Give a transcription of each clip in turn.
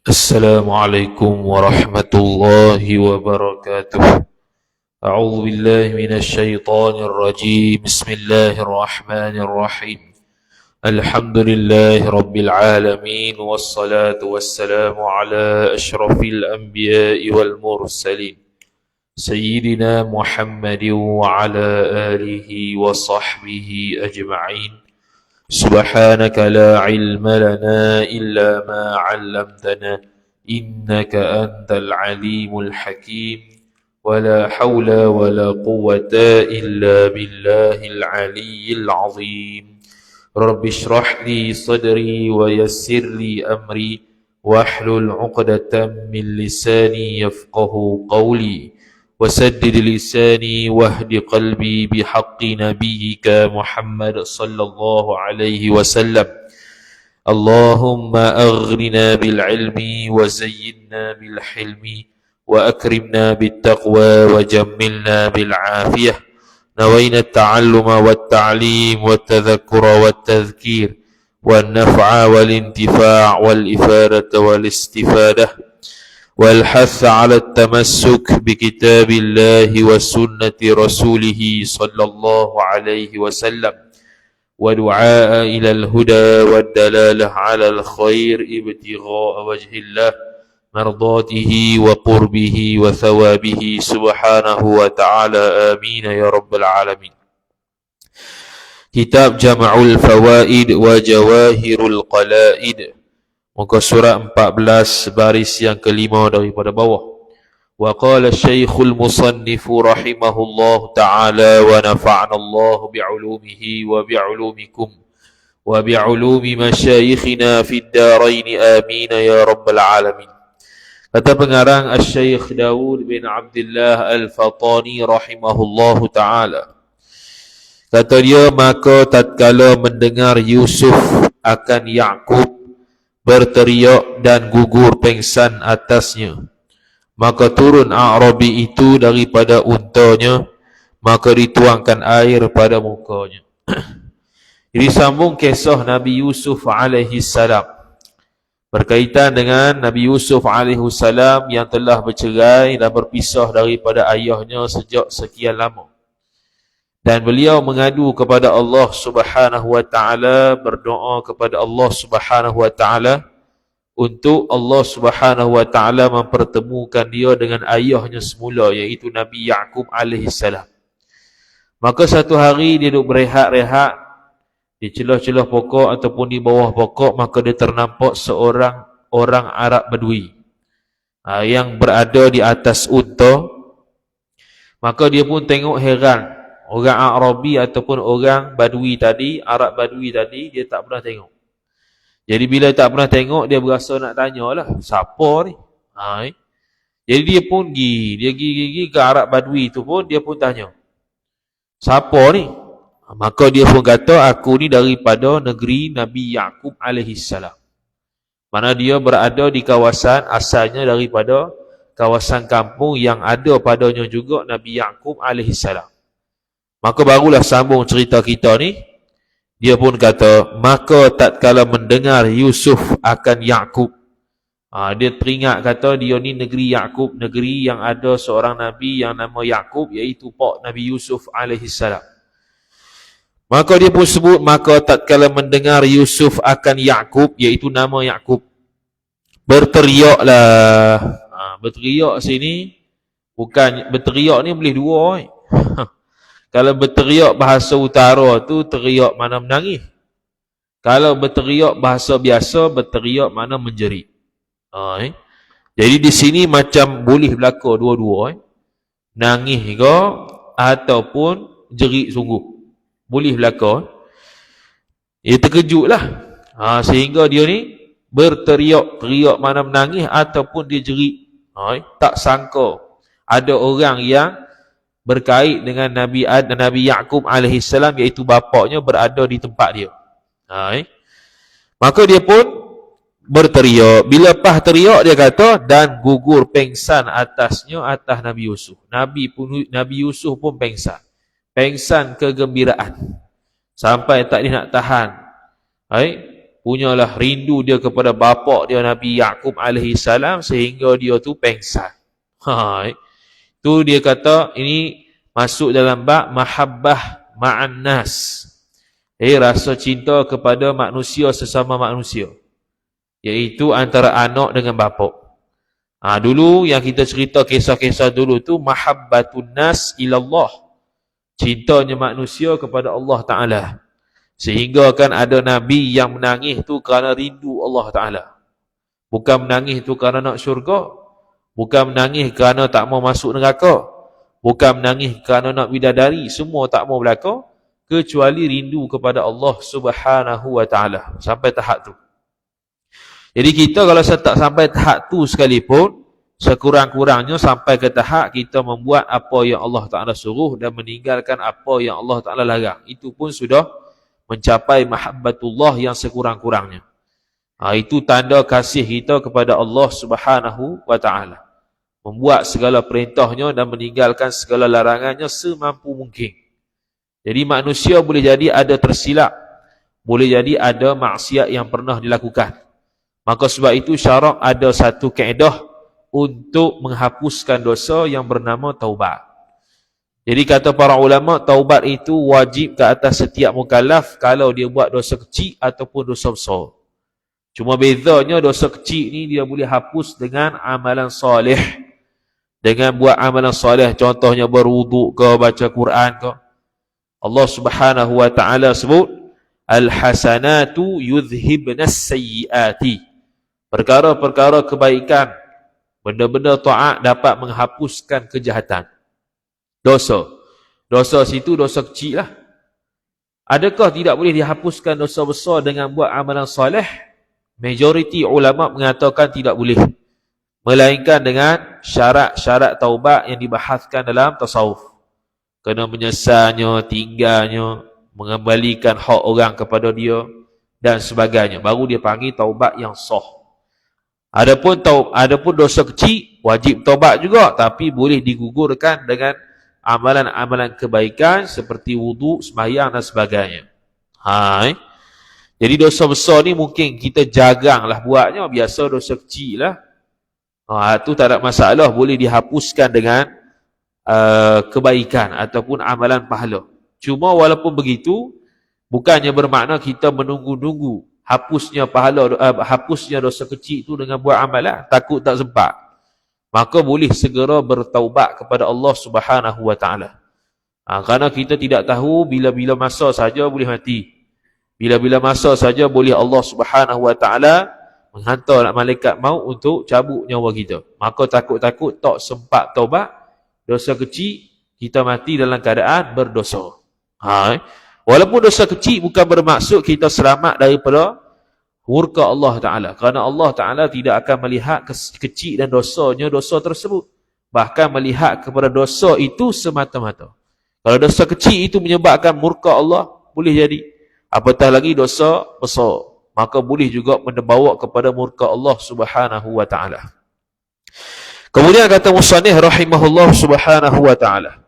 السلام عليكم ورحمة الله وبركاته. أعوذ بالله من الشيطان الرجيم. بسم الله الرحمن الرحيم. الحمد لله رب العالمين، والصلاة والسلام على أشرف الأنبياء والمرسلين سيدنا محمد وعلى آله وصحبه أجمعين. سبحانك لا علم لنا إلا ما علمتنا إنك أنت العليم الحكيم. ولا حول ولا قوة إلا بالله العلي العظيم. رب اشرح لي صدري ويسر لي أمري واحلل عقدة من لساني يفقه قولي وسدد لساني واهد قلبي بحق نبيك محمد صلى الله عليه وسلم. اللهم أغننا بالعلم وزينا بالحلم وأكرمنا بالتقوى وجملنا بالعافية. نوينا التعلم والتعليم والتذكر والتذكير والنفع والانتفاع والإفادة والاستفادة والحث على التمسك بكتاب الله وسنة رسوله صلى الله عليه وسلم، ودعاء إلى الهدى والدلالة على الخير ابتغاء وجه الله مرضاته وقربه وثوابه سبحانه وتعالى. آمين يا رب العالمين. Kitab Jama'ul Fawaid wa Jawahirul Qala'id, muka surat 14 baris yang kelima daripada bawah. Wa qala Syekhul Musannif rahimahullah ta'ala wa nafa'na Allah bi'ulumihi wa bi'ulumikum wa bi'ulumi masyayikhina fid darain amin ya rabbal alamin. Kata pengarang Syekh Daud bin Abdullah Al-Fatani rahimahullah ta'ala, kata dia, maka tatkala mendengar Yusuf akan Yaqub berteriak dan gugur pengsan atasnya, maka turun A'rabi itu daripada untanya, maka dituangkan air pada mukanya. Jadi sambung kisah Nabi Yusuf alaihi salam berkaitan dengan Nabi Yusuf alaihi salam yang telah bercerai dan berpisah daripada ayahnya sejak sekian lama. Dan beliau mengadu kepada Allah Subhanahu wa taala, berdoa kepada Allah Subhanahu wa taala untuk Allah Subhanahu wa taala mempertemukan dia dengan ayahnya semula, iaitu Nabi Yaqub alaihi salam. Maka satu hari dia duduk berehat-rehat di celah-celah pokok ataupun di bawah pokok, maka dia ternampak seorang orang Arab Badui yang berada di atas unta. Maka dia pun tengok heran. Orang Arabi ataupun orang Badui tadi, Arab Badui tadi, dia tak pernah tengok. Jadi bila tak pernah tengok, dia berasa nak tanyalah, siapa ni? Jadi dia pun pergi ke Arab Badui tu pun, dia pun tanya, siapa ni? Maka dia pun kata, aku ni daripada negeri Nabi Yaqub alaihi salam. Mana dia berada di kawasan, asalnya daripada kawasan kampung yang ada padanya juga Nabi Yaqub alaihi salam. Maka barulah sambung cerita kita ni. Dia pun kata, maka tatkala mendengar Yusuf akan Yaqub, dia teringat, kata dia ni negeri Yaqub, negeri yang ada seorang Nabi yang nama Yaqub, iaitu pak Nabi Yusuf alaihi salam. Maka dia pun sebut, maka tatkala mendengar Yusuf akan Yaqub, iaitu nama Yaqub, berteriaklah. Berteriak sini, bukan berteriak ni boleh dua. Kalau berteriak bahasa utara tu, teriak mana menangis. Kalau berteriak bahasa biasa, berteriak mana menjerit. Jadi di sini macam boleh berlaku dua-dua. Nangis ke ataupun jerit sungguh. Boleh berlaku. Dia terkejutlah. Sehingga dia ni berteriak, teriak mana menangis ataupun dia jerit. Tak sangka ada orang yang berkait dengan Nabi Yaqub alaihi salam, iaitu bapaknya, berada di tempat dia. Maka dia pun berteriak. Bila lepas teriak, dia kata, dan gugur pengsan atasnya, atas Nabi Yusuf. Nabi Yusuf pun pengsan. Pengsan kegembiraan. Sampai tak dia nak tahan. Punyalah rindu dia kepada bapa dia Nabi Yaqub alaihi salam sehingga dia tu pengsan. Tu dia kata ini masuk dalam bab mahabbah ma'an nas. Rasa cinta kepada manusia sesama manusia. Iaitu antara anak dengan bapa. Dulu yang kita cerita kisah-kisah dulu tu mahabbatun nas ilallah. Cintanya manusia kepada Allah Ta'ala. Sehingga kan ada Nabi yang menangis tu kerana rindu Allah Ta'ala. Bukan menangis tu kerana nak syurga. Bukan menangis kerana tak mau masuk neraka. Bukan menangis kerana nak bidadari. Semua tak mau berlaku. Kecuali rindu kepada Allah Subhanahu Wa Ta'ala. Sampai tahap tu. Jadi kita kalau tak sampai tahap tu sekalipun, sekurang-kurangnya sampai ke tahap kita membuat apa yang Allah Ta'ala suruh dan meninggalkan apa yang Allah Ta'ala larang. Itu pun sudah mencapai mahabbatullah yang sekurang-kurangnya. Itu tanda kasih kita kepada Allah Subhanahu Wa Ta'ala. Membuat segala perintahnya dan meninggalkan segala larangannya semampu mungkin. Jadi manusia boleh jadi ada tersilap. Boleh jadi ada maksiat yang pernah dilakukan. Maka sebab itu syarak ada satu kaedah untuk menghapuskan dosa yang bernama taubat. Jadi kata para ulama, taubat itu wajib ke atas setiap mukallaf kalau dia buat dosa kecil ataupun dosa besar. Cuma bezanya dosa kecil ni dia boleh hapus dengan amalan soleh. Dengan buat amalan soleh, contohnya berwuduk ke, baca Quran ke. Allah Subhanahu Wa Ta'ala sebut, Al-hasanatu yudhibnas sayyiati. Perkara-perkara kebaikan, benda-benda taat dapat menghapuskan kejahatan. Dosa. Dosa situ dosa kecil lah. Adakah tidak boleh dihapuskan dosa besar dengan buat amalan soleh? Majoriti ulama mengatakan tidak boleh. Melainkan dengan syarat-syarat taubat yang dibahaskan dalam tasawuf. Kena menyesalnya, tinggalnya, mengembalikan hak orang kepada dia dan sebagainya. Baru dia panggil taubat yang sah. Adapun dosa kecil wajib taubat juga, tapi boleh digugurkan dengan amalan-amalan kebaikan seperti wuduk, sembahyang dan sebagainya. Jadi dosa besar ni mungkin kita jaranglah buatnya, biasa dosa kecil lah. Tu tak ada masalah, boleh dihapuskan dengan kebaikan ataupun amalan pahala. Cuma walaupun begitu, bukannya bermakna kita menunggu-nunggu hapusnya pahala, hapusnya dosa kecil itu dengan buat amalan, takut tak sempat. Maka boleh segera bertaubat kepada Allah Subhanahu Wa Ta'ala. Kerana kita tidak tahu bila-bila masa saja boleh mati. Bila-bila masa saja boleh Allah Subhanahu Wa Ta'ala menghantar malaikat maut untuk cabut nyawa kita. Maka takut-takut tak sempat taubat, dosa kecil, kita mati dalam keadaan berdosa. Walaupun dosa kecil bukan bermaksud kita selamat daripada murka Allah Ta'ala. Kerana Allah Ta'ala tidak akan melihat kecil dan dosanya dosa tersebut. Bahkan melihat kepada dosa itu semata-mata. Kalau dosa kecil itu menyebabkan murka Allah, boleh jadi. Apatah lagi dosa besar, maka boleh juga membawa kepada murka Allah Subhanahu Wa Ta'ala. Kemudian kata musannif rahimahullah Subhanahu Wa Ta'ala,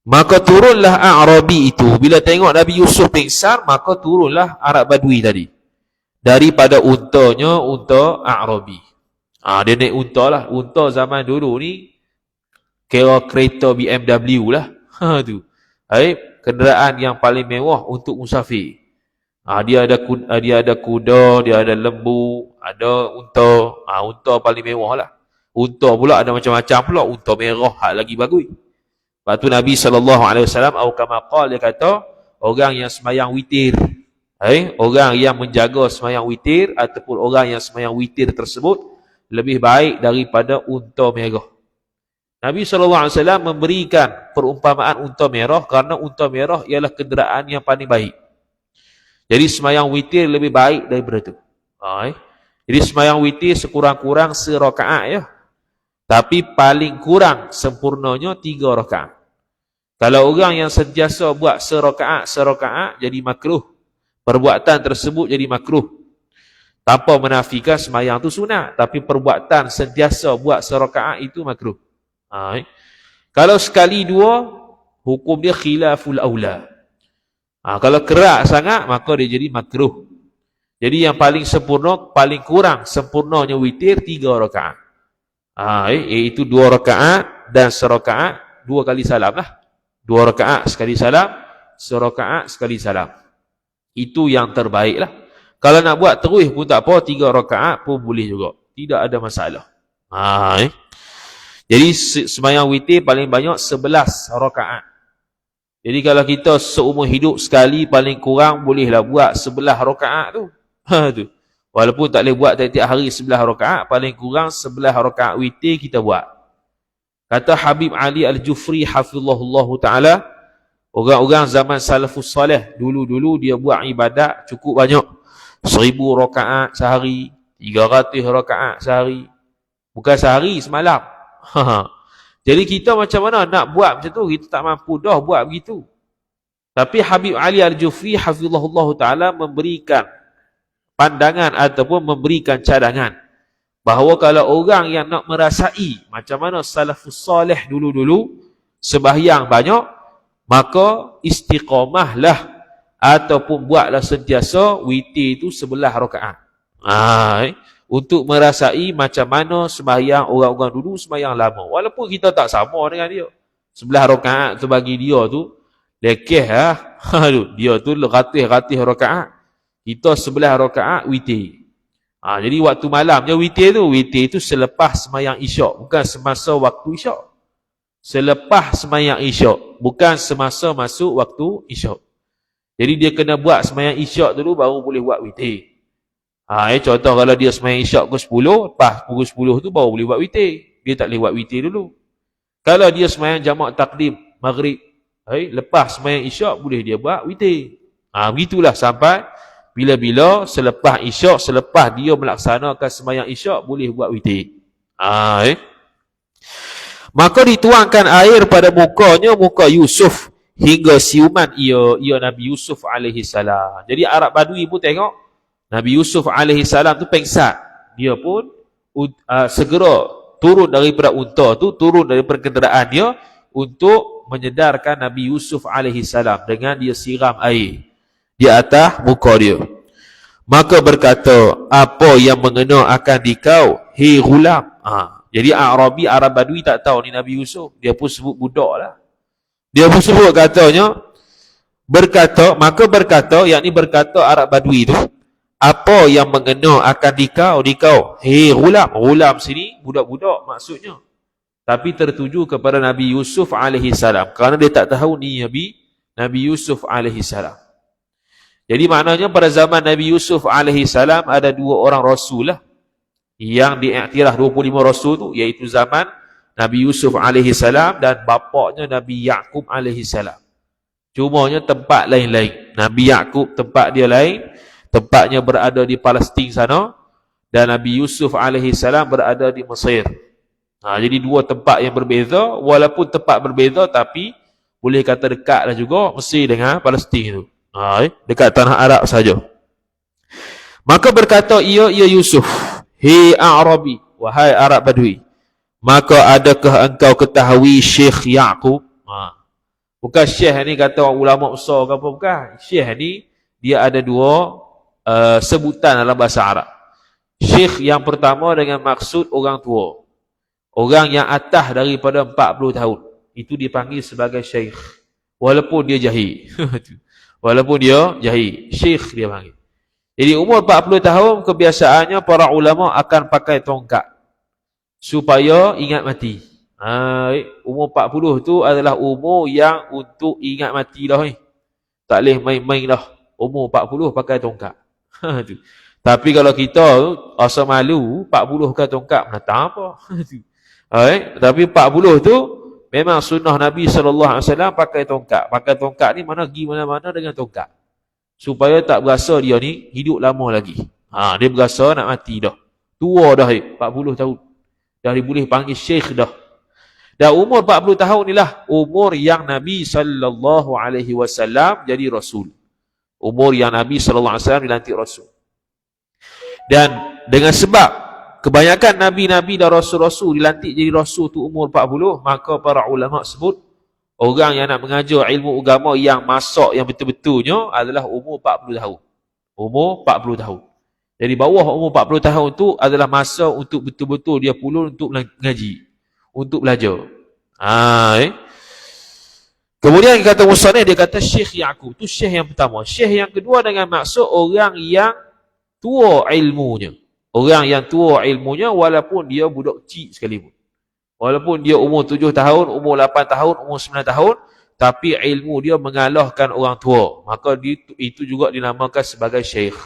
maka turunlah A'rabi itu. Bila tengok Nabi Yusuf pingsan, maka turunlah Arab Badui tadi. Daripada untanya, unta A'rabi. Dia naik unta lah. Unta zaman dulu ni kira kereta BMW lah. Tu. Kenderaan yang paling mewah untuk musafir. Dia ada kuda, dia ada lembu, ada unta. Unta paling mewah lah. Unta pula ada macam-macam pula. Unta merah, hak lagi bagus. Lepas tu Nabi SAW, atau kama qala, dia kata, orang yang sembahyang witir, orang yang menjaga sembahyang witir, ataupun orang yang sembahyang witir tersebut, lebih baik daripada unta merah. Nabi SAW memberikan perumpamaan unta merah, kerana unta merah ialah kenderaan yang paling baik. Jadi sembahyang witir lebih baik daripada itu. Jadi sembahyang witir sekurang-kurang serakaat ya. Tapi paling kurang sempurnanya 3 rakaat. Kalau orang yang sentiasa buat serakaat jadi makruh. Perbuatan tersebut jadi makruh. Tanpa menafikan sembahyang itu sunat, tapi perbuatan sentiasa buat serakaat itu makruh. Kalau sekali 2, hukum dia khilaful aula. Kalau kerak sangat, maka dia jadi makruh. Jadi yang paling sempurna, paling kurang sempurnanya witir 3 rakaat. Iaitu 2 rakaat dan serakaat 2 kali salam lah. 2 rakaat sekali salam, serakaat sekali salam. Itu yang terbaik lah. Kalau nak buat terus pun tak apa, 3 rakaat pun boleh juga. Tidak ada masalah. Jadi sembahyang witir paling banyak 11 rakaat. Jadi kalau kita seumur hidup sekali paling kurang bolehlah buat 11 rakaat tu. Tu. Walaupun tak boleh buat tiap-tiap hari 11 rakaat, paling kurang 11 rakaat witir kita buat. Kata Habib Ali Al-Jufri hafizahullah taala, orang-orang zaman salafus salih dulu-dulu dia buat ibadat cukup banyak. 1000 rakaat sehari, 300 rakaat sehari. Bukan sehari, semalam. Jadi kita macam mana nak buat macam tu? Kita tak mampu dah buat begitu. Tapi Habib Ali Al-Jufri hafizahullah taala memberikan pandangan ataupun memberikan cadangan bahawa kalau orang yang nak merasai macam mana salafus salih dulu-dulu sembahyang banyak, maka istiqamahlah ataupun buatlah sentiasa witir itu 11 rakaat. Untuk merasai macam mana sembahyang orang-orang dulu sembahyang lama. Walaupun kita tak sama dengan dia. 11 rakaat tu bagi dia tu lekeh lah. Dia tu ratih-ratih rakaat. Kita 11 rakaat witir. Jadi waktu malamnya witir tu selepas sembahyang isyak, bukan semasa waktu isyak. Selepas sembahyang isyak, bukan semasa masuk waktu isyak. Jadi dia kena buat sembahyang isyak dulu baru boleh buat witir. Contoh kalau dia sembahyang isyak pukul 10, lepas pukul 10 tu baru boleh buat witir. Dia tak boleh buat witir dulu. Kalau dia sembahyang jamak takdim maghrib, lepas sembahyang isyak boleh dia buat witir. Begitulah sampai bila-bila selepas isyak, selepas dia melaksanakan sembahyang isyak boleh buat witir. Maka dituangkan air pada mukanya, muka Yusuf, hingga siuman ia Nabi Yusuf alaihi salam. Jadi Arab Badui pun tengok Nabi Yusuf alaihi salam tu pengsat. Dia pun segera turun daripada unta tu, turun daripada kenderaan dia untuk menyedarkan Nabi Yusuf alaihi salam dengan dia siram air di atas muka dia. Maka berkata, apa yang mengena akan dikau, hei ghulam. Jadi Arabi, Arab Badui tak tahu ni Nabi Yusuf. Dia pun sebut budak lah. Dia pun sebut katanya, maka berkata, yakni berkata Arab Badui tu, apa yang mengena akan dikau, hei ghulam. Ghulam sini budak-budak maksudnya. Tapi tertuju kepada Nabi Yusuf alaihi salam. Kerana dia tak tahu ni Nabi Yusuf alaihi salam. Jadi maknanya pada zaman Nabi Yusuf alaihi salam ada 2 orang rasul lah yang diiktiraf 25 rasul tu, iaitu zaman Nabi Yusuf alaihi salam dan bapaknya Nabi Yaqub alaihi salam. Cumanya tempat lain-lain. Nabi Yaqub tempat dia lain, tempatnya berada di Palestin sana, dan Nabi Yusuf alaihi salam berada di Mesir. Jadi 2 tempat yang berbeza, walaupun tempat berbeza tapi boleh kata dekatlah juga Mesir dengan Palestin tu. Dekat tanah Arab saja. Maka berkata ia Yusuf, hei Arabi, wahai Arab Badui, maka adakah engkau ketahui Syekh Yaqub? Bukan Syekh ni kata orang ulama besar ke apa, bukan. Syekh ni dia ada 2 sebutan dalam bahasa Arab. Syekh yang pertama dengan maksud orang tua, orang yang atas daripada 40 tahun, itu dipanggil sebagai syekh, walaupun dia jahil. Walaupun dia jahil, syekh dia panggil. Jadi umur 40 tahun kebiasaannya para ulama akan pakai tongkat supaya ingat mati. Umur 40 tu adalah umur yang untuk ingat mati dah ni. Tak boleh main-main dah. Umur 40 pakai tongkat. Tapi kalau kita rasa malu, 40 pakai tongkat menatang apa? Tapi 40 tu memang sunnah Nabi SAW pakai tongkat. Pakai tongkat ni mana pergi mana-mana dengan tongkat. Supaya tak berasa dia ni hidup lama lagi. Dia berasa nak mati dah. Tua dah 40 tahun. Dah boleh panggil syekh dah. Dan umur 40 tahun inilah umur yang Nabi SAW jadi Rasul. Umur yang Nabi SAW dilantik Rasul. Dan dengan sebab kebanyakan Nabi-Nabi dan Rasul-Rasul dilantik jadi Rasul tu umur 40, maka para ulama sebut Orang yang nak mengajar ilmu agama yang masuk yang betul-betulnya adalah umur 40 tahun. Umur 40 tahun. Jadi bawah umur 40 tahun tu adalah masa untuk betul-betul dia pulun untuk mengaji, untuk belajar. Kemudian kata musannif, dia kata Syekh Yaqub tu syekh yang pertama. Syekh yang kedua dengan maksud orang yang tua ilmunya. Orang yang tua ilmunya walaupun dia budak kecil sekalipun. Walaupun dia umur 7 tahun, umur 8 tahun, umur 9 tahun, tapi ilmu dia mengalahkan orang tua. Maka itu juga dinamakan sebagai syekh.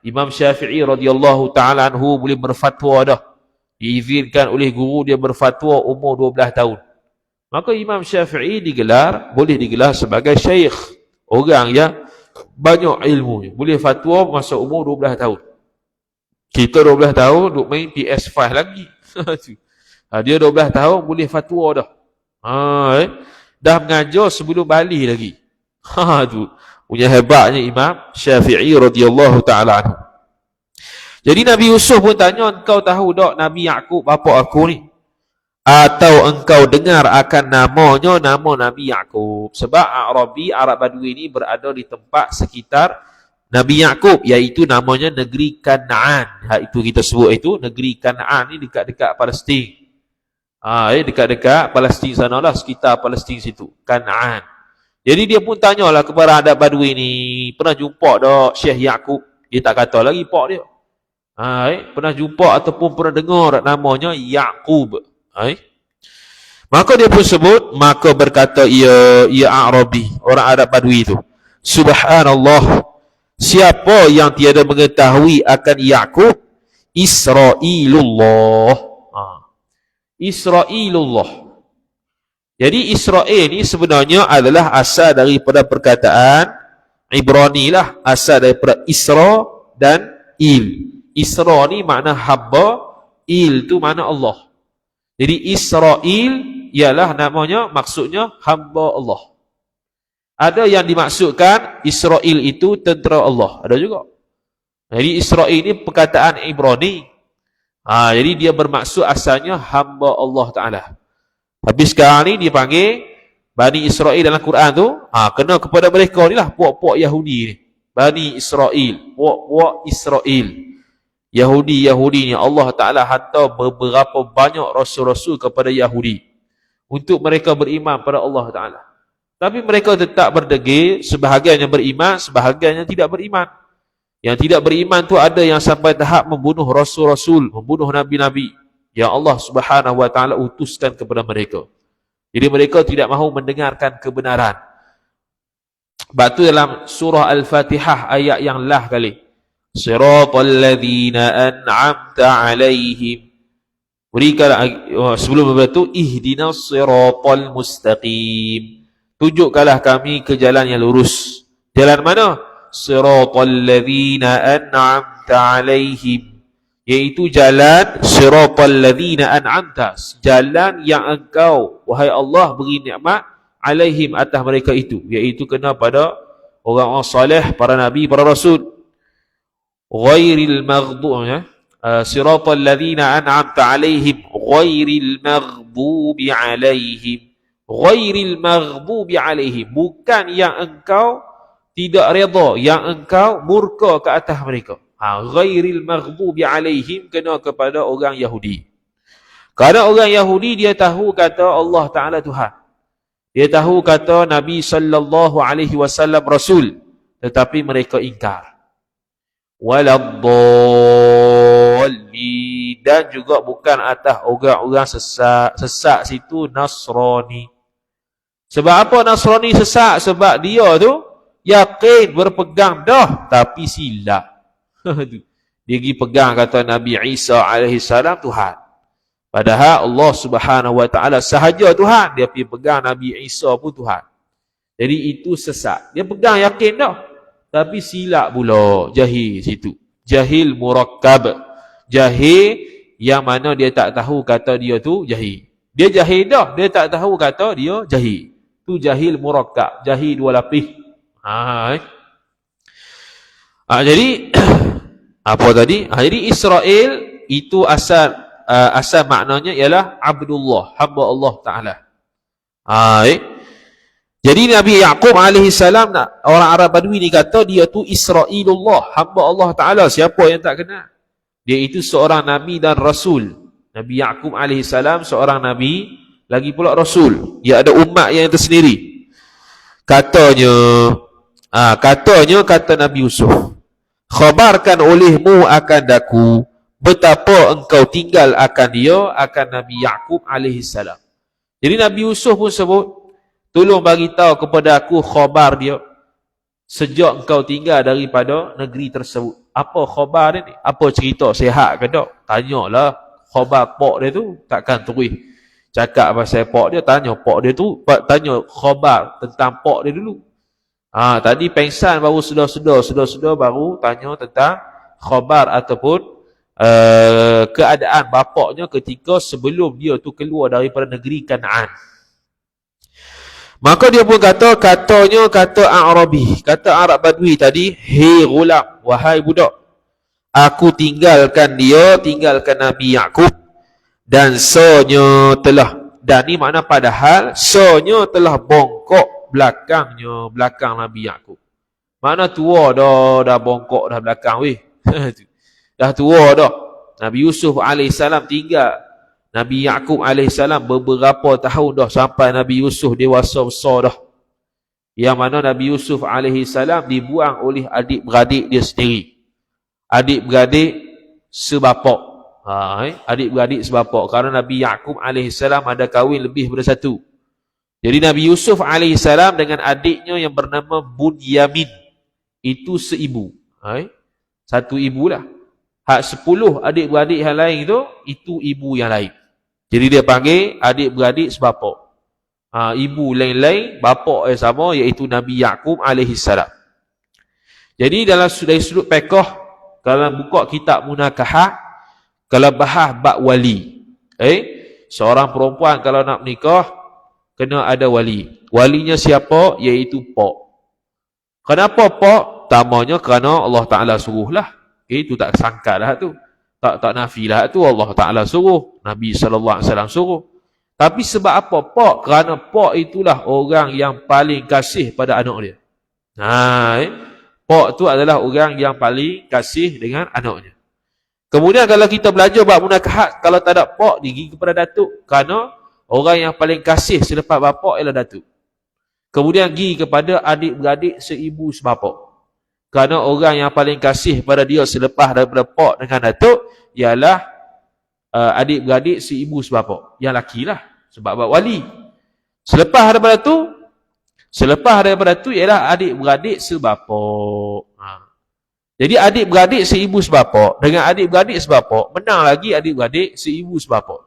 Imam Syafi'i radhiyallahu ta'ala anhu boleh berfatwa dah. Diizinkan oleh guru dia berfatwa umur 12 tahun. Maka Imam Syafi'i boleh digelar sebagai syekh. Orang yang banyak ilmunya. Boleh fatwa masa umur 12 tahun. Kita 12 tahun duk main PS5 lagi. Dia 12 tahun boleh fatwa dah. Dah mengajar sebelum balik lagi. Tu punya hebatnya Imam Syafi'i radhiyallahu ta'ala anhu. Jadi Nabi Yusuf pun tanya, engkau tahu tak Nabi Yaqub bapa aku ni? Atau engkau dengar akan namanya, nama Nabi Yaqub? Sebab Arabi, Arab Badui ni berada di tempat sekitar Nabi Yaqub, iaitu namanya negeri Kanaan. Itu kita sebut itu negeri Kanaan ni dekat-dekat Palestin. Dekat-dekat Palestin sanalah, sekitar Palestin situ, Kanaan. Jadi dia pun tanyalah kepada Arab Badui ni, pernah jumpa tak Syekh Yaqub? Dia tak kata lagi pak dia. Pernah jumpa ataupun pernah dengar namanya Yaqub. Maka dia pun sebut, maka berkata ia Arabi, orang Arab Badui itu, subhanallah, siapa yang tiada mengetahui akan Yaqub? Israilullah. Israilullah. Jadi Israel ni sebenarnya adalah asal daripada perkataan Ibrani lah, asal daripada Isra dan Il. Isra ni makna hamba, Il tu makna Allah. Jadi Israel ialah namanya, maksudnya hamba Allah. Ada yang dimaksudkan Israel itu tentera Allah, ada juga. Jadi Israel ini perkataan Ibrani. Jadi dia bermaksud asalnya hamba Allah Ta'ala. Tapi sekarang ni dipanggil Bani Israel dalam Quran tu, kena kepada mereka ni lah, puak-puak Yahudi ni. Bani Israel, puak-puak Israel. Yahudi ni Allah Ta'ala hantar beberapa banyak rasul-rasul kepada Yahudi untuk mereka beriman pada Allah Ta'ala. Tapi mereka tetap berdegil, sebahagian yang beriman, sebahagian yang tidak beriman. Yang tidak beriman tu ada yang sampai tahap membunuh rasul-rasul, membunuh nabi-nabi yang Allah Subhanahu wa Ta'ala utuskan kepada mereka. Jadi mereka tidak mahu mendengarkan kebenaran. Sebab tu dalam surah Al-Fatihah ayat yang lah kali, Siratal ladzina an'amta alaihim. Berikanlah sebelum itu, ihdinas siratal mustaqim. Tunjukkanlah kami ke jalan yang lurus. Jalan mana? Siratal ladzina an'amta alaihim, iaitu jalan siratal ladzina an'amta, jalan yang engkau wahai Allah beri nikmat alaihim atas mereka itu, iaitu kena pada orang-orang soleh, para nabi, para rasul. Ghairil maghdub, siratal ladzina an'amta alaihim ghairil maghdubi alaihim. Ghairil maghdubi alaihim, bukan yang engkau tidak redha, yang engkau murka ke atas mereka. Ghairil maghdubi alaihim kena kepada orang Yahudi. Kerana orang Yahudi dia tahu kata Allah Ta'ala Tuhan. Dia tahu kata Nabi sallallahu alaihi wasallam Rasul, tetapi mereka ingkar. Waladdallin, dan juga bukan atas orang-orang sesat situ Nasrani. Sebab apa Nasrani sesat? Sebab dia tu yakin, berpegang dah, tapi silap. Dia pergi pegang kata Nabi Isa alaihi salam Tuhan, padahal Allah Subhanahu wa Ta'ala sahaja Tuhan. Dia pergi pegang Nabi Isa pun Tuhan. Jadi itu sesat. Dia pegang yakin dah, tapi silap pula, jahil situ. Jahil murakkab. Jahil yang mana dia tak tahu kata dia tu jahil. Dia jahil dah, dia tak tahu kata dia jahil. Tu jahil murakkab, jahil dua lapis. Jadi apa tadi? Jadi Israel itu asal maknanya ialah Abdullah, hamba Allah Ta'ala. Jadi Nabi Yaqub alaihi salam, orang Arab Badui ni kata dia tu Israilullah, hamba Allah Taala. Siapa yang tak kenal? Dia itu seorang nabi dan rasul. Nabi Yaqub alaihi salam seorang nabi, lagi pula rasul. Dia ada umat yang tersendiri. Kata Nabi Yusuf, khabarkan olehmu akan daku betapa engkau tinggal akan dia, akan Nabi Yaqub alaihi salam. Jadi Nabi Yusuf pun sebut, tolong bagi tahu kepada aku khabar dia sejak engkau tinggal daripada negeri tersebut. Apa khabar dia ni? Apa cerita? Sihat ke tak? Tanyalah khabar pak dia tu. Takkan terus cakap pasal pak dia, tanya pak dia tu, tanya khabar tentang pak dia dulu. Tadi pengsan baru sedar baru tanya tentang khabar ataupun keadaan bapaknya ketika sebelum dia tu keluar daripada negeri Kanaan. Maka dia pun kata Arabi, kata Arab Badui tadi, hei gulam, wahai budak, aku tinggalkan Nabi Yaqub, dan sonyo telah, dan ni makna padahal sonyo telah bongkok belakang Nabi Yaqub. Mana tua dah bongkok dah belakang weh. Dah tua dah. Nabi Yusuf alaihissalam tinggal Nabi Yaqub alaihissalam beberapa tahun dah sampai Nabi Yusuf dewasa besar dah. Yang mana Nabi Yusuf alaihissalam dibuang oleh adik-beradik dia sendiri. Adik-beradik sebapak. Adik-beradik sebapak. Kerana Nabi Yaqub alaihissalam ada kahwin lebih daripada satu. Jadi Nabi Yusuf alaihissalam dengan adiknya yang bernama Bunyamin, itu seibu. Satu ibu lah. Hak 10 adik-beradik yang lain tu, itu ibu yang lain. Jadi dia panggil adik-beradik sebapak. Ibu lain-lain, bapak yang sama, iaitu Nabi Yaqub alaihissalam. Jadi dari sudut fiqh, kalau buka kitab Munakahat, kalau bahas bab wali, seorang perempuan kalau nak menikah, kena ada wali. Walinya siapa? Iaitu pak. Kenapa pak? Tamanya kerana Allah Ta'ala suruhlah. Itu tak sangka lah tu. Tak nafilah tu, Allah Ta'ala suruh. Nabi SAW suruh. Tapi sebab apa pak? Kerana pak itulah orang yang paling kasih pada anak dia. Pak tu adalah orang yang paling kasih dengan anaknya. Kemudian kalau kita belajar bab munakahat, kalau tak ada pak, pergi kepada datuk. Kerana orang yang paling kasih selepas bapak ialah datuk. Kemudian pergi kepada adik-beradik seibu sebapak. Kerana orang yang paling kasih pada dia selepas daripada pak dengan datuk ialah adik-beradik seibu sebapak. Yang laki lah. Sebab bab wali. Selepas daripada tu ialah adik-beradik sebapak. Jadi adik-beradik seibu sebapak dengan adik-beradik sebapak, menang lagi adik-beradik seibu sebapak.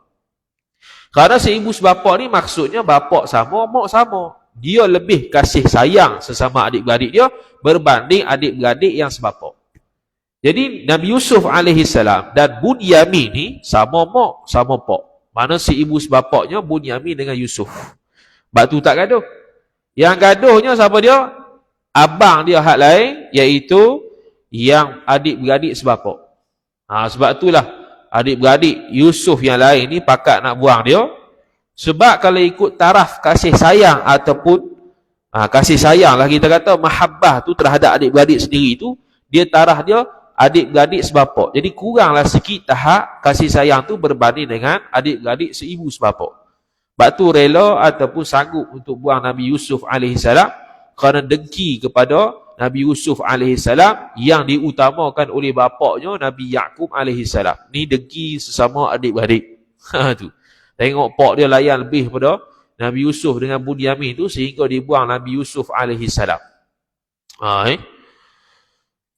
Kerana seibu sebapak ni maksudnya bapak sama, mak sama. Dia lebih kasih sayang sesama adik-beradik dia berbanding adik-beradik yang sebapak. Jadi Nabi Yusuf alaihissalam dan Bunyamin ni sama mak, sama pak. Mana seibu sebapaknya Bunyamin dengan Yusuf. Sebab tu tak gaduh. Yang gaduhnya siapa dia? Abang dia hak lain, iaitu yang adik-beradik sebapak. Sebab itulah adik-beradik Yusuf yang lain ni pakat nak buang dia. Sebab kalau ikut taraf kasih sayang ataupun kasih sayang lah kita kata, mahabbah tu terhadap adik-beradik sendiri tu, dia taraf dia adik-beradik sebapak. Jadi kuranglah sikit tahap kasih sayang tu berbanding dengan adik-beradik seibu sebapak. Sebab tu rela ataupun sanggup untuk buang Nabi Yusuf alaihissalam kerana dengki kepada Nabi Yusuf alaihissalam yang diutamakan oleh bapaknya Nabi Yaqub alaihissalam. Ni dengki sesama adik-beradik. Tu. Tengok pak dia layan lebih pada Nabi Yusuf dengan Bunyamin tu sehingga dibuang Nabi Yusuf alaihissalam.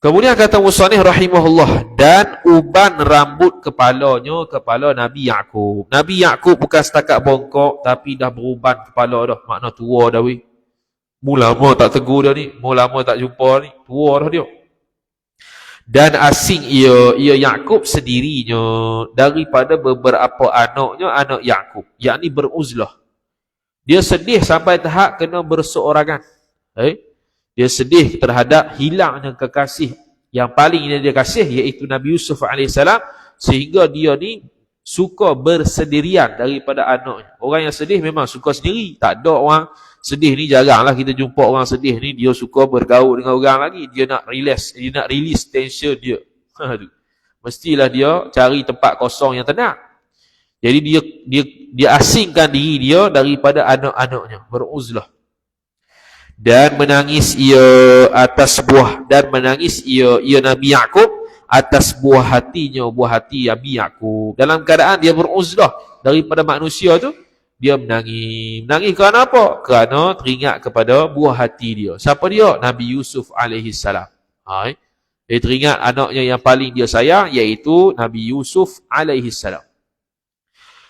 Kemudian kata musannif rahimahullah, dan uban rambut kepalanya kepala Nabi Yaqub. Nabi Yaqub bukan setakat bongkok tapi dah beruban kepala dah. Makna tua dah weh. Mula lama tak tegur dia ni, mula lama tak jumpa ni, tua dah dia. Dan asing ia Yaqub sendirinya daripada beberapa anaknya, anak Yaqub, yakni beruzlah. Dia sedih sampai tahap kena berseorangan. Dia sedih terhadap hilangnya kekasih yang paling dia kasih, iaitu Nabi Yusuf alaihissalam, sehingga dia ni suka bersendirian daripada anaknya. Orang yang sedih memang suka sendiri. Tak ada orang sedih ni, jaranglah kita jumpa orang sedih ni dia suka bergaul dengan orang lagi. Dia nak release tension dia. Mestilah dia cari tempat kosong yang tenang. Jadi dia asingkan diri dia daripada anak-anaknya, beruzlah. Dan menangis ia atas buah Nabi Yaqub atas buah hati Nabi Yaqub. Dalam keadaan dia beruzlah daripada manusia tu, dia menangis. Menangis kerana apa? Kerana teringat kepada buah hati dia. Siapa dia? Nabi Yusuf alaihi salam. Dia teringat anaknya yang paling dia sayang, iaitu Nabi Yusuf alaihi salam.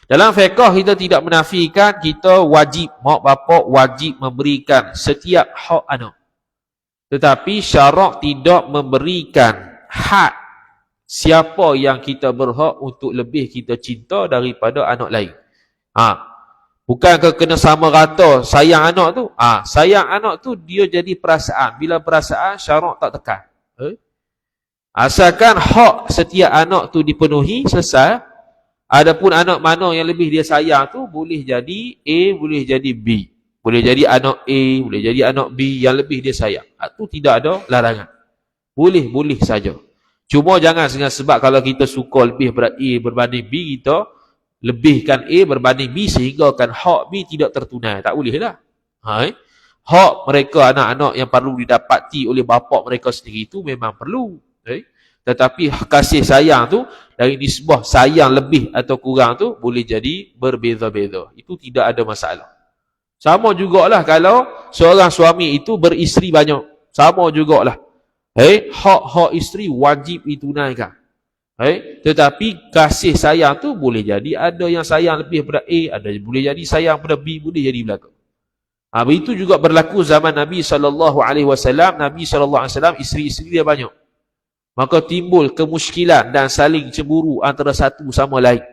Dalam fiqh kita tidak menafikan kita wajib, mak bapak wajib memberikan setiap hak anak. Tetapi syarak tidak memberikan hak siapa yang kita berhak untuk lebih kita cinta daripada anak lain. Bukan kena sama rata sayang anak tu. Sayang anak tu dia jadi perasaan. Bila perasaan syarak tak tekan. Asalkan hak setiap anak tu dipenuhi, selesai. Adapun anak mana yang lebih dia sayang tu, boleh jadi A, boleh jadi B. Boleh jadi anak A, boleh jadi anak B yang lebih dia sayang. Itu tidak ada larangan. Boleh saja. Cuma jangan dengan sebab kalau kita suka lebih berat A berbanding B, kita lebihkan A berbanding B sehingga kan hak B tidak tertunai. Tak boleh lah. Hak mereka anak-anak yang perlu didapati oleh bapa mereka sendiri itu memang perlu. Tetapi kasih sayang tu, dari nisbah sayang lebih atau kurang tu, boleh jadi berbeza-beza. Itu tidak ada masalah. Sama jugalah kalau seorang suami itu beristeri banyak. Sama jugalah. Hak isteri wajib ditunaikan. Tetapi kasih sayang tu boleh jadi ada yang sayang lebih pada A, ada boleh jadi sayang pada B, boleh jadi belakang. Itu juga berlaku zaman Nabi SAW. Nabi SAW isteri-isteri dia banyak. Maka timbul kemusykilan dan saling cemburu antara satu sama lain.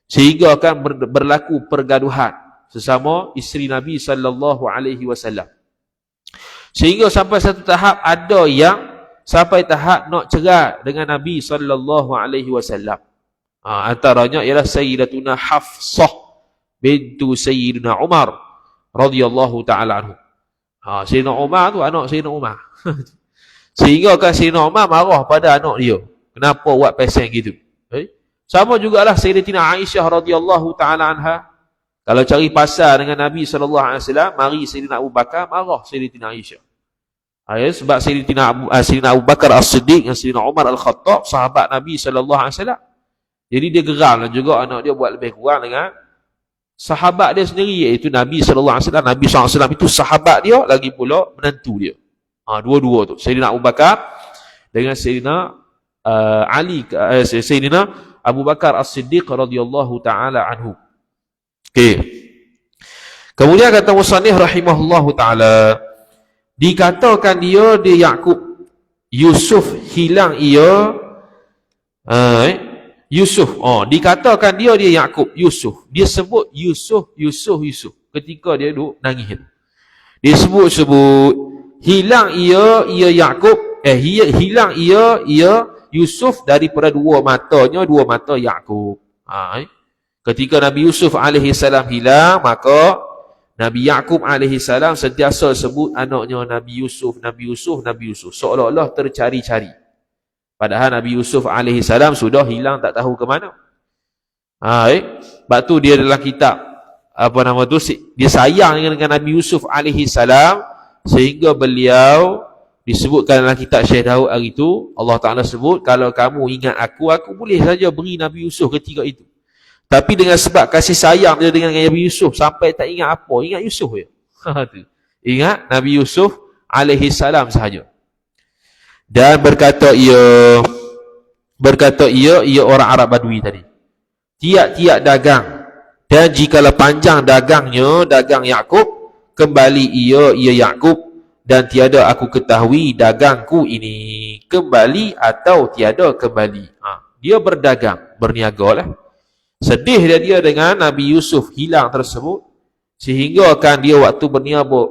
Sehingga akan berlaku pergaduhan sesama isteri Nabi SAW. Sehingga sampai satu tahap ada yang sampai tahap nak cerai dengan Nabi SAW. Antaranya ialah Sayyidatuna Hafsah bintu Sayyidina Umar radhiyallahu ta'ala anhu. Sayyidina Umar tu anak Sayyidina Umar. Sehingga kan Sayyidina Umar marah pada anak dia. Kenapa buat pesen gitu? Sama jugalah Sayyidatina Aisyah radhiyallahu ta'ala anha. Kalau cari pasal dengan Nabi SAW, mari Sayyidina Abu Bakar marah Sayyidatina Aisyah. Sebab Sayyidina Abu Bakar As-Siddiq dan Sayyidina Umar Al-Khattab, sahabat Nabi SAW. Jadi dia geram juga anak dia buat lebih kurang dengan sahabat dia sendiri, iaitu Nabi SAW. Nabi SAW itu sahabat dia, lagi pula menantu dia. Dua-dua tu, Sayyidina Abu Bakar dengan Sayyidina Sayyidina Abu Bakar As-Siddiq radhiyallahu ta'ala anhu. Kemudian kata musannif rahimahullahu ta'ala, dikatakan dia Yaqub, Yusuf hilang ia Yusuf. Dikatakan dia Yaqub, Yusuf. Dia sebut Yusuf ketika dia duduk nangis. Dia sebut hilang ia Yaqub, hilang ia Yusuf daripada dua mata Yaqub. Ketika Nabi Yusuf alaihi salam hilang, maka Nabi Yaqub alaihi salam sentiasa sebut anaknya Nabi Yusuf, seolah-olah tercari-cari. Padahal Nabi Yusuf alaihi salam sudah hilang, tak tahu ke mana. Sebab tu dia dalam kitab dia sayang dengan Nabi Yusuf alaihi salam, sehingga beliau disebutkan dalam kitab Syekh Daud hari itu, Allah Ta'ala sebut, kalau kamu ingat aku boleh saja beri Nabi Yusuf ketika itu. Tapi dengan sebab kasih sayang dia dengan Nabi Yusuf, sampai tak ingat apa, ingat Yusuf je. Ingat Nabi Yusuf alaihi salam sahaja. Dan berkata ia orang Arab Badui tadi. Tiap-tiap dagang, dan jikalau panjang dagangnya, dagang Yaqub, kembali ia Yaqub, dan tiada aku ketahui dagangku ini kembali atau tiada kembali. Dia berdagang, berniaga lah. Sedih dia dengan Nabi Yusuf hilang tersebut, sehingga kan dia waktu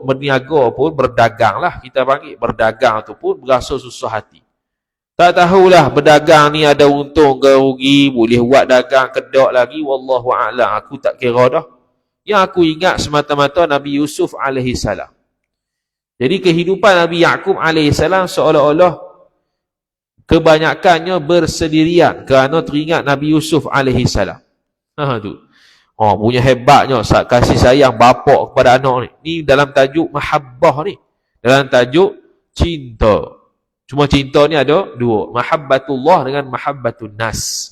berniaga pun berdagang lah, kita panggil berdagang tu pun berasa susah hati. Tak tahulah berdagang ni ada untung ke rugi, boleh buat dagang kedok lagi, wallahu a'lam, aku tak kira dah. Yang aku ingat semata-mata Nabi Yusuf alaihi salam. Jadi kehidupan Nabi Yaqub alaihi salam seolah-olah kebanyakannya bersendirian kerana teringat Nabi Yusuf alaihi salam. Tu. Punya hebatnya kasih sayang bapa kepada anak ni. Ni dalam tajuk mahabbah ni. Dalam tajuk cinta. Cuma cinta ni ada dua. Mahabbatullah dengan mahabbatun nas.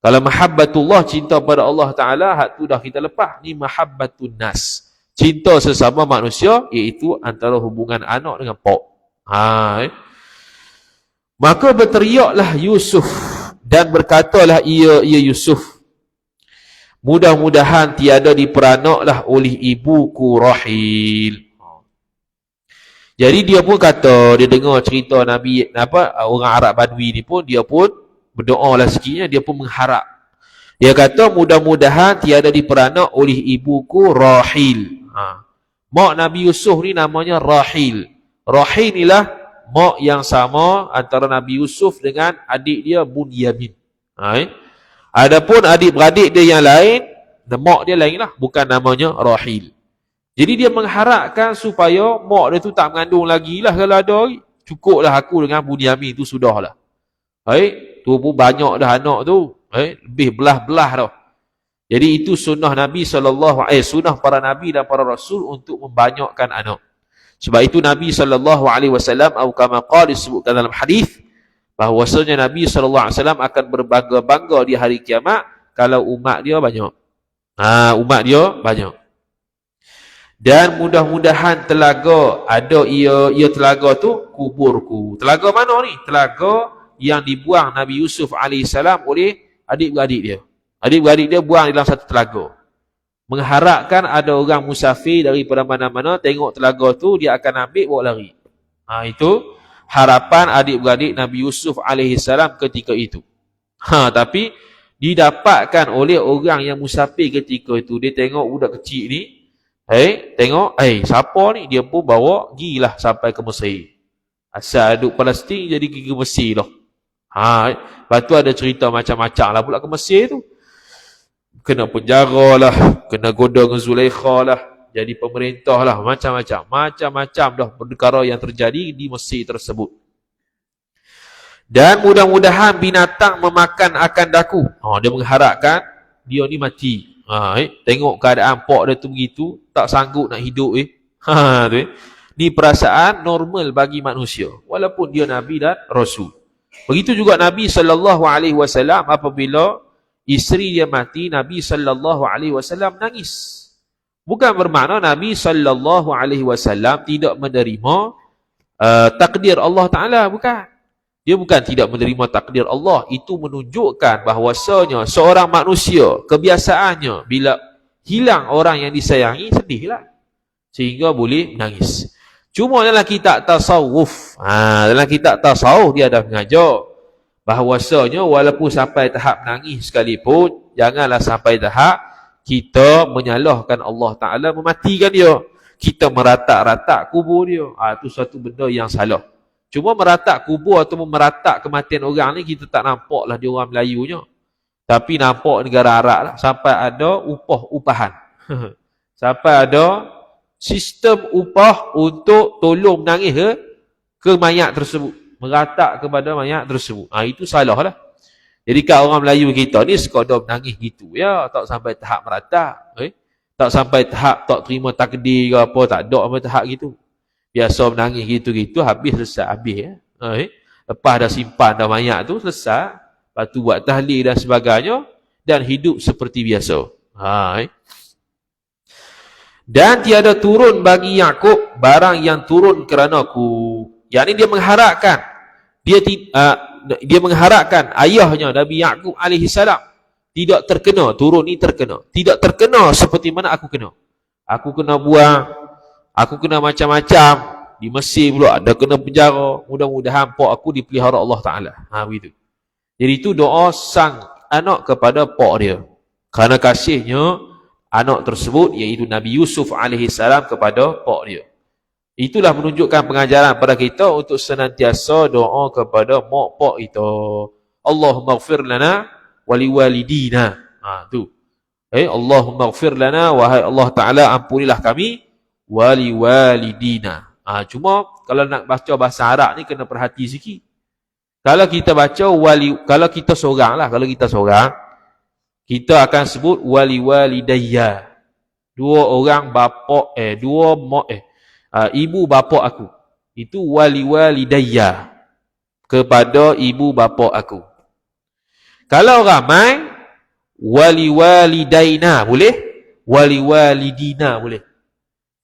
Kalau mahabbatullah, cinta pada Allah Ta'ala, hak tu dah kita lepas. Ni mahabbatun nas. Cinta sesama manusia, iaitu antara hubungan anak dengan pak. Maka berteriaklah Yusuf dan berkatalah ia Yusuf, mudah-mudahan tiada diperanaklah oleh ibuku Rahil. Jadi dia pun kata, dia dengar cerita Nabi orang Arab Badui ni pun, dia pun berdoa lah sikitnya, dia pun mengharap. Dia kata mudah-mudahan tiada diperanak oleh ibuku Rahil. Mak Nabi Yusuf ni namanya Rahil. Rahil inilah mak yang sama antara Nabi Yusuf dengan adik dia Bunyamin. Adapun adik-beradik dia yang lain, mak dia lain lah, bukan namanya Rahil. Jadi dia mengharapkan supaya mak dia tu tak mengandung lagi lah kalau ada. Cukuplah aku dengan Bunyamin tu sudahlah. Tu pun banyak dah anak tu. Lebih belah-belah dah. Jadi itu sunnah Nabi sunnah para Nabi dan para Rasul untuk membanyakkan anak. Sebab itu Nabi SAW atau kama qala disebutkan dalam hadis bahawasanya Nabi SAW akan berbangga-bangga di hari kiamat kalau umat dia banyak. Umat dia banyak. Dan mudah-mudahan telaga ada ia telaga tu kuburku. Telaga mana ni? Telaga yang dibuang Nabi Yusuf AS oleh adik-beradik dia. Adik-beradik dia buang dalam satu telaga. Mengharapkan ada orang musafir daripada mana-mana tengok telaga tu, dia akan ambil bawa lari. Itu harapan adik-beradik Nabi Yusuf AS ketika itu. Tapi didapatkan oleh orang yang musafir ketika itu. Dia tengok budak kecil ni, tengok, siapa ni? Dia pun bawa, gilah sampai ke Mesir. Asal duduk Palestin jadi pergi ke Mesir dah. Lepas tu ada cerita macam-macam lah pula ke Mesir tu. Kena penjara lah, kena goda dengan Zulaikha lah, jadi pemerintah lah, macam-macam dah perkara yang terjadi di Mesir tersebut. Dan mudah-mudahan binatang memakan akan daku. Dia mengharapkan dia ni mati. Tengok keadaan pak dia tu begitu, tak sanggup nak hidup. Ni perasaan normal bagi manusia, walaupun dia Nabi dan Rasul. Begitu juga Nabi SAW apabila isteri dia mati, Nabi SAW nangis. Bukan bermakna Nabi SAW tidak menerima takdir Allah Ta'ala, bukan. Dia bukan tidak menerima takdir Allah. Itu menunjukkan bahawasanya seorang manusia, kebiasaannya bila hilang orang yang disayangi, sedihlah. Sehingga boleh menangis. Cuma dalam kitab tasawuf, dalam kitab tasawuf dia ada mengajar bahawasanya walaupun sampai tahap menangis sekalipun, janganlah sampai tahap kita menyalahkan Allah Ta'ala mematikan dia. Kita meratak-ratak kubur dia. Itu satu benda yang salah. Cuma meratak kubur atau meratak kematian orang ni, kita tak nampaklah dia orang Melayunya. Tapi nampak negara Arab lah. Sampai ada upah-upahan. Sampai ada sistem upah untuk tolong menangis ke mayat tersebut. Meratak kepada mayat tersebut. Itu salah lah. Jadi kat orang Melayu kita ni sekadar menangis gitu. Ya, tak sampai tahap meratak. Tak sampai tahap tak terima takdir ke apa. Tak ada sampai tahap gitu. Biasa menangis gitu-gitu, habis selesai. Habis. Lepas dah simpan dah mayat tu, selesai. Lepas tu buat tahlil dan sebagainya. Dan hidup seperti biasa. Dan tiada turun bagi Yaqub barang yang turun kerana aku. Yang ini dia mengharapkan. Dia mengharapkan ayahnya Nabi Yaqub AS tidak terkena. Turun ni terkena. Tidak terkena seperti mana aku kena. Aku kena buang. Aku kena macam-macam. Di Mesir pula ada kena penjara. Mudah-mudahan pak aku dipelihara Allah Ta'ala. Begitu. Jadi itu doa sang anak kepada pak dia. Kerana kasihnya anak tersebut, iaitu Nabi Yusuf AS kepada pak dia. Itulah menunjukkan pengajaran pada kita untuk senantiasa doa kepada mak pak kita. Allahumma ighfir lana wa liwalidina. Tu. Allahumma ighfir lana, wahai Allah Taala ampunilah kami, wa liwalidina. Cuma kalau nak baca bahasa Arab ni kena perhati sikit. Kalau kita baca kalau kita seorang, kita akan sebut waliwalidayya. Dua orang bapa ibu bapa aku. Itu waliwalidayya, kepada ibu bapa aku. Kalau ramai, waliwalidaina boleh, waliwalidina boleh.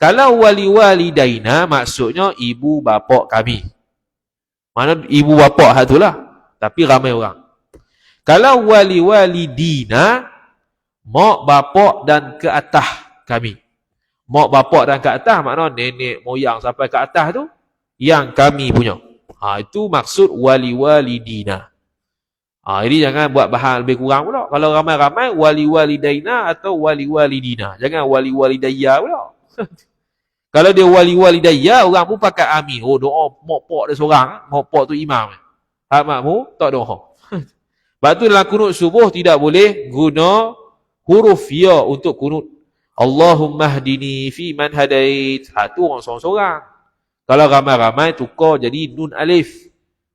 Kalau waliwalidaina maksudnya ibu bapa kami. Mana ibu bapa hak itulah, tapi ramai orang. Kalau waliwalidina, mak bapak dan ke atas kami. Mak bapak dan ke atas makna nenek moyang sampai ke atas tu yang kami punya. Itu maksud waliwalidina. Jadi jangan buat bahan lebih kurang pula. Kalau ramai-ramai waliwalidaina atau waliwalidina. Jangan waliwalidayya pula. Kalau dia waliwalidayya, orang pun pakai amin. Doa mak pak dia seorang, mak pak tu imam. Hak makmu tak doa. Sebab tu dalam kunut subuh tidak boleh guna huruf ya untuk kunut. Allahumma hdini fi man hadait. Tu orang seorang-seorang. Kalau ramai-ramai tukar jadi nun alif.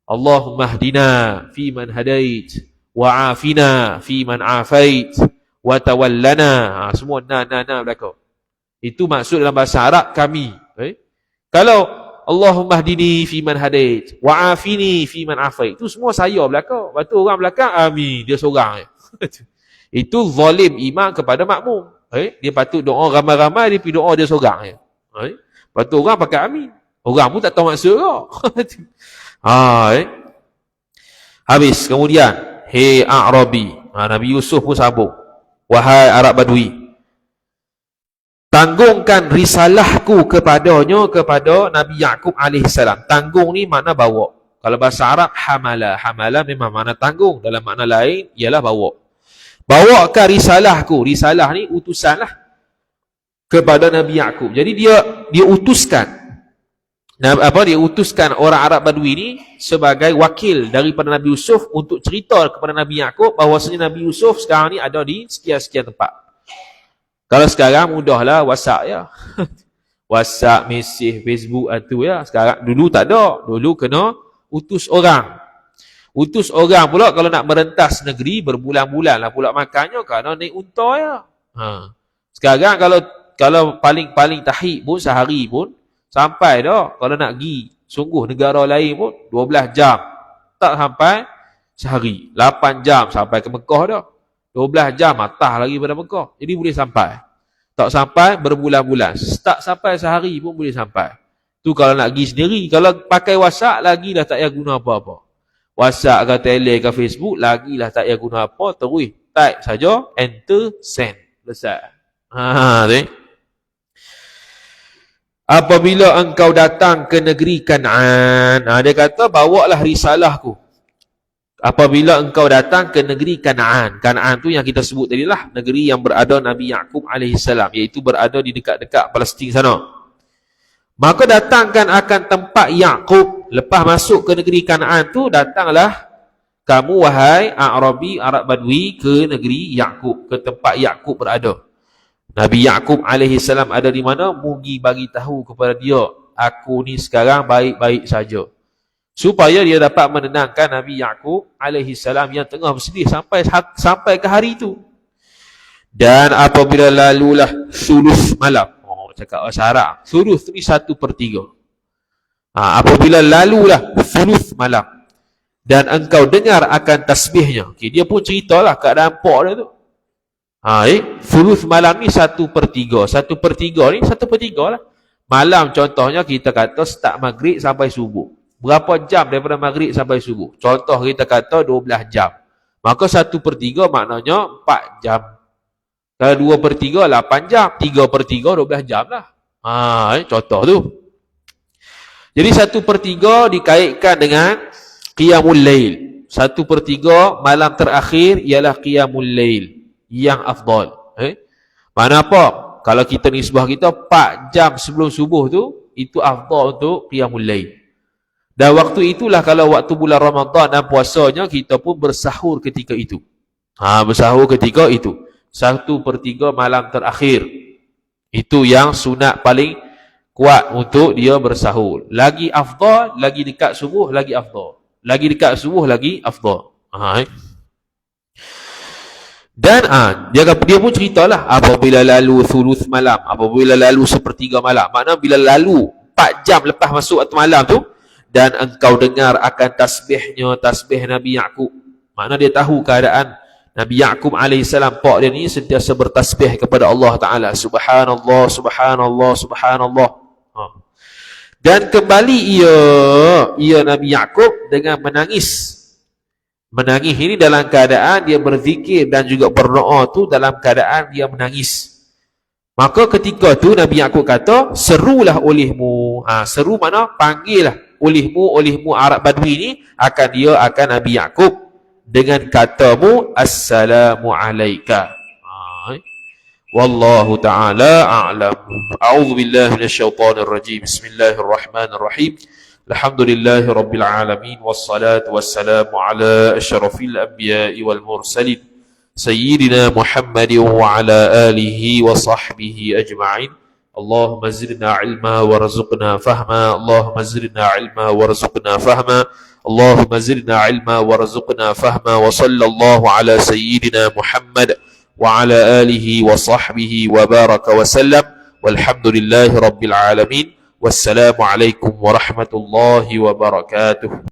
Allahumma hdina fi man hadait, wa afina fi man afait, wa tawallana. Semua na belakang. Itu maksud dalam bahasa Arab kami. Kalau Allahumma hdini fi man hadait, wa afini fi man afait, itu semua saya belakang. Lepas tu orang belakang amin, dia seorang. Itu zalim imam kepada makmum. Dia patut doa ramai-ramai, dia pergi doa dia seorang. Lepas tu orang pakai amin. Orang pun tak tahu maksud kau. Habis. Kemudian, hey A'rabi. Nabi Yusuf pun sambung. Wahai Arab Badui, tanggungkan risalahku kepadanya, kepada Nabi Yaqub alaihissalam. Tanggung ni makna bawa. Kalau bahasa Arab, hamala. Hamala memang makna tanggung. Dalam makna lain, ialah bawa. Bawakan risalahku. Risalah ni utusan lah kepada Nabi Yaqub. Jadi dia utuskan. Dia utuskan orang Arab Badui ni sebagai wakil daripada Nabi Yusuf untuk cerita kepada Nabi Yaqub bahawasanya Nabi Yusuf sekarang ni ada di sekian-sekian tempat. Kalau sekarang mudahlah WhatsApp ya. WhatsApp, mesej, Facebook itu ya. Sekarang dulu tak ada. Dulu kena utus orang. Utus orang pula kalau nak merentas negeri berbulan-bulan lah pula makannya kerana naik unta ya. Sekarang kalau paling tahik pun sehari pun sampai dah. Kalau nak pergi sungguh negara lain pun 12 jam. Tak sampai sehari. 8 jam sampai ke Mekah dah. 12 jam atas lagi pada Mekah. Jadi boleh sampai. Tak sampai berbulan-bulan. Tak sampai sehari pun boleh sampai. Tu kalau nak pergi sendiri. Kalau pakai WhatsApp lagi dah tak payah guna apa-apa. WhatsApp ke Tele ke Facebook lagi lah tak payah guna apa. Terus type saja, enter, send. Selesai. Apabila engkau datang ke negeri Kan'an, dia kata bawalah risalahku. Apabila engkau datang ke negeri Kan'an. Kan'an tu yang kita sebut tadi lah, negeri yang berada Nabi Yaqub alaihissalam, iaitu berada di dekat-dekat Palestin sana. Maka datangkan akan tempat Yaqub. Lepas masuk ke negeri Kan'an tu, datanglah kamu wahai A'rabi, Arab Badui, ke negeri Yaqub, ke tempat Yaqub berada. Nabi Yaqub alaihissalam ada di mana? Mugi bagi tahu kepada dia, aku ni sekarang baik-baik saja. Supaya dia dapat menenangkan Nabi Yaqub alaihissalam yang tengah bersedih sampai ke hari itu. Dan apabila lalulah sulus malam. Cakap bahasa Arab. Sulus ni 1/3. Apabila lalulah sulus malam dan engkau dengar akan tasbihnya. Dia pun ceritalah keadaan pok dia tu. Sulus malam ni 1/3. 1/3 ni 1/3 lah. Malam contohnya kita kata start maghrib sampai subuh. Berapa jam daripada maghrib sampai subuh? Contoh kita kata 12 jam. Maka 1/3 maknanya 4 jam. Kalau 2/3 8 jam. 3/3 12 jam lah. Contoh tu. Jadi 1/3 dikaitkan dengan qiyamul lail. 1/3 malam terakhir ialah qiyamul lail yang afdal. Mana apa? Kalau kita nisbah kita 4 jam sebelum subuh tu itu afdal untuk qiyamul lail. Dan waktu itulah kalau waktu bulan Ramadan dan puasanya, kita pun bersahur ketika itu. Bersahur ketika itu. 1/3 malam terakhir. Itu yang sunat paling kuat untuk dia bersahur. Lagi afdal, lagi dekat subuh, lagi afdal. Lagi dekat subuh, lagi afdal. Dan dia pun ceritalah apabila lalu thuluth malam, apabila lalu 1/3 malam. Maknanya bila lalu 4 jam lepas masuk waktu malam tu, dan engkau dengar akan tasbih Nabi Yaqub. Makna dia tahu keadaan Nabi Yaqub alaihissalam, pak dia ni sentiasa bertasbih kepada Allah Ta'ala. Subhanallah, subhanallah, subhanallah. Dan kembali ia Nabi Yaqub dengan menangis. Menangis ini dalam keadaan dia berzikir dan juga berdoa tu dalam keadaan dia menangis. Maka ketika tu Nabi Yaqub kata, serulah olehmu. Seru mana? Panggillah olehmu Arab Badui ni akan Nabi Yaqub dengan katamu assalamu alayka. Wallahu ta'ala a'lam. A'udzu billahi minasyaitonir rajim. Bismillahirrahmanirrahim. Alhamdulillahi rabbil alamin wassalatu wassalamu ala asyrafil anbiya'i wal mursalin sayyidina Muhammadin wa ala alihi wa sahbihi ajma'in. اللهم زدنا علما وارزقنا فهما اللهم زدنا علما وارزقنا فهما اللهم زدنا علما وارزقنا فهما وصلى الله على سيدنا محمد وعلى آله وصحبه وبارك وسلم والحمد لله رب العالمين والسلام عليكم ورحمة الله وبركاته.